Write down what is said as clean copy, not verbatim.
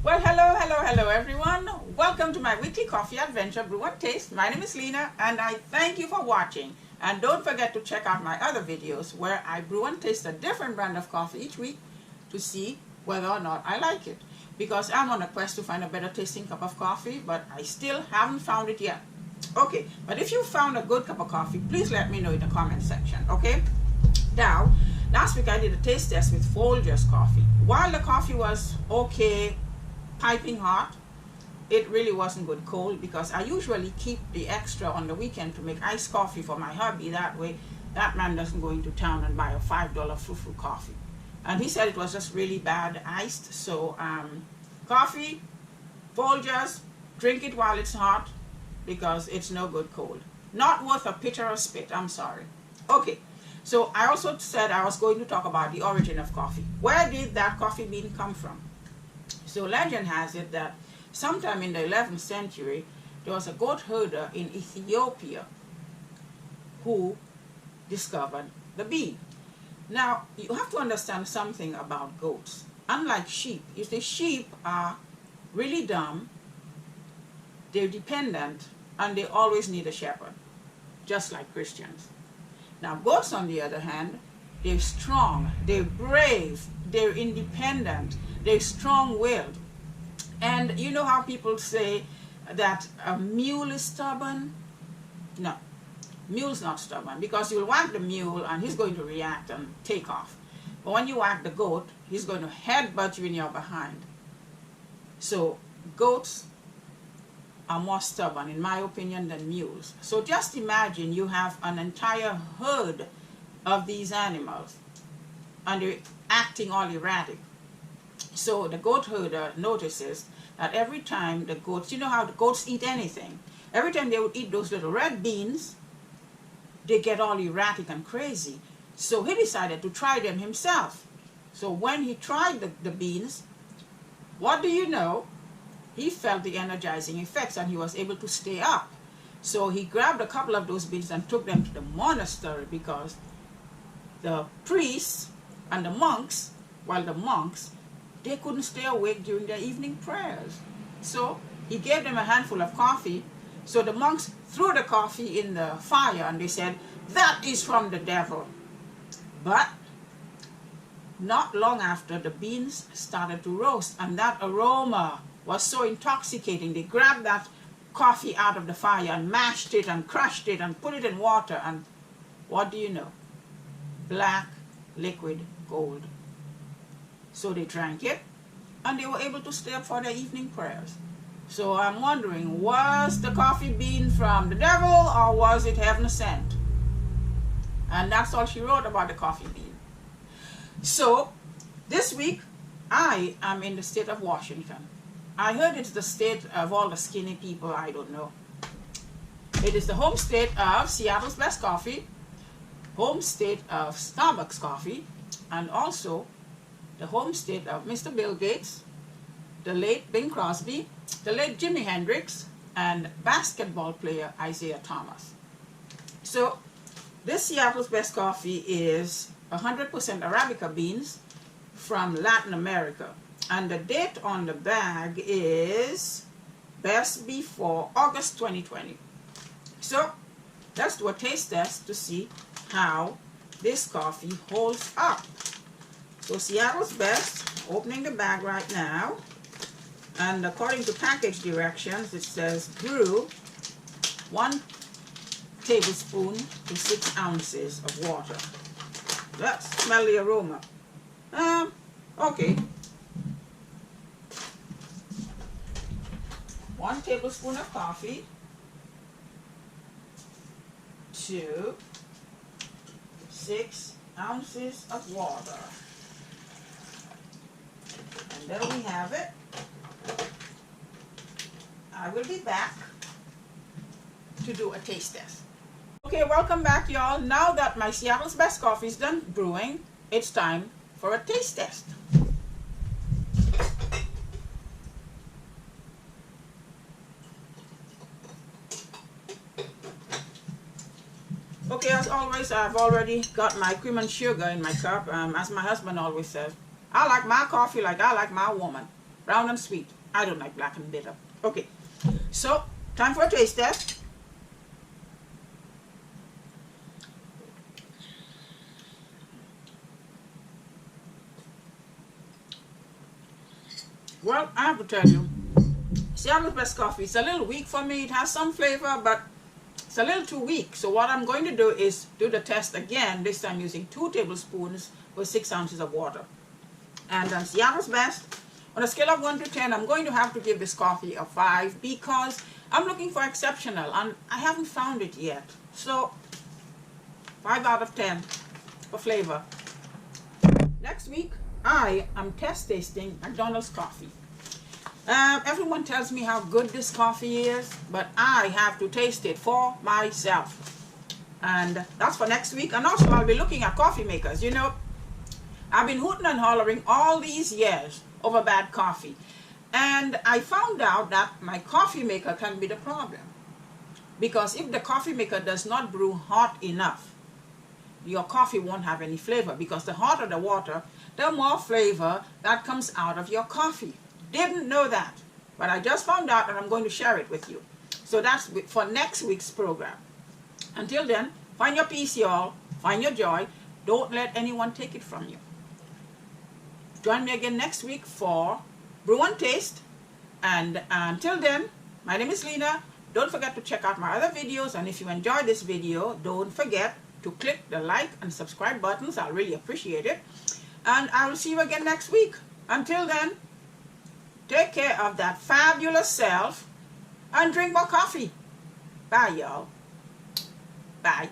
Well, hello everyone. Welcome to my weekly coffee adventure, Brew-n-taste. My name is Lena and I thank you for watching. And don't forget to check out my other videos where I brew and taste a different brand of coffee each week to see whether or not I like it. Because I'm on a quest to find a better tasting cup of coffee, but I still haven't found it yet. Okay, but if you found a good cup of coffee, please let me know in the comment section, okay? Now, last week I did a taste test with Folgers coffee. While the coffee was okay, piping hot, it really wasn't good cold, because I usually keep the extra on the weekend to make iced coffee for my hubby. That way that man doesn't go into town and buy a $5 frou-frou coffee. And he said it was just really bad iced. So coffee, Folgers, drink it while it's hot, because it's no good cold. Not worth a pitcher of spit, I'm sorry. Okay, so I also said I was going to talk about the origin of coffee. Where did that coffee bean come from? So legend has it that sometime in the 11th century, there was a goat herder in Ethiopia who discovered the bean. Now, you have to understand something about goats. Unlike sheep, you see, sheep are really dumb, they're dependent, and they always need a shepherd, just like Christians. Now, goats, on the other hand, they're strong, they're brave, they're independent, they're strong-willed. And you know how people say that a mule is stubborn? No, mule's not stubborn, because you'll whack the mule and he's going to react and take off. But when you whack the goat, he's going to headbutt you in your behind. So goats are more stubborn, in my opinion, than mules. So just imagine you have an entire herd of these animals and they're acting all erratic. So the goat herder notices that every time the goats, you know how the goats eat anything, every time they would eat those little red beans, they get all erratic and crazy. So he decided to try them himself. So when he tried the beans, what do you know? He felt the energizing effects and he was able to stay up. So he grabbed a couple of those beans and took them to the monastery, because the priests and the monks, they couldn't stay awake during their evening prayers. So he gave them a handful of coffee. So the monks threw the coffee in the fire and they said, "That is from the devil." But not long after, the beans started to roast, and that aroma was so intoxicating. They grabbed that coffee out of the fire and mashed it and crushed it and put it in water, and what do you know? Black liquid gold. So they drank it and they were able to stay up for their evening prayers. So I'm wondering, was the coffee bean from the devil or was it heaven sent? And that's all she wrote about the coffee bean. So this week I am in the state of Washington. I heard it's the state of all the skinny people. I don't know. It is the home state of Seattle's Best Coffee, home state of Starbucks coffee, and also the home state of Mr. Bill Gates, the late Bing Crosby, the late Jimi Hendrix, and basketball player Isaiah Thomas. So this Seattle's Best Coffee is 100% Arabica beans from Latin America. And the date on the bag is best before August 2020. So let's do a taste test to see how this coffee holds up. So Seattle's Best, opening the bag right now. And according to package directions, it says brew 1 tablespoon to 6 ounces of water. Let's smell the aroma. Okay. 1 tablespoon of coffee to 6 ounces of water. And there we have it. I will be back to do a taste test. Okay, welcome back, y'all. Now that my Seattle's Best Coffee is done brewing, it's time for a taste test. Okay, as always, I've already got my cream and sugar in my cup. As my husband always says, I like my coffee like I like my woman. Brown and sweet. I don't like black and bitter. Okay, so time for a taste test. Well, I have to tell you, Seattle's Best Coffee, it's a little weak for me. It has some flavor, but it's a little too weak. So what I'm going to do is do the test again, this time using 2 tablespoons with 6 ounces of water. And Seattle's Best, on a scale of 1 to 10, I'm going to have to give this coffee a 5 because I'm looking for exceptional and I haven't found it yet. So 5 out of 10 for flavor. Next week, I am test tasting McDonald's coffee. Everyone tells me how good this coffee is, but I have to taste it for myself. And that's for next week. And also I'll be looking at coffee makers. You know, I've been hooting and hollering all these years over bad coffee. And I found out that my coffee maker can be the problem. Because if the coffee maker does not brew hot enough, your coffee won't have any flavor, because the hotter the water, the more flavor that comes out of your coffee. Didn't know that, but I just found out and I'm going to share it with you. So that's for next week's program. Until then, find your peace, y'all. Find your joy. Don't let anyone take it from you. Join me again next week for Brew-n-taste. And until then, my name is Lena. Don't forget to check out my other videos. And if you enjoyed this video, don't forget to click the like and subscribe buttons. I'll really appreciate it. And I will see you again next week. Until then, take care of that fabulous self and drink more coffee. Bye, y'all. Bye.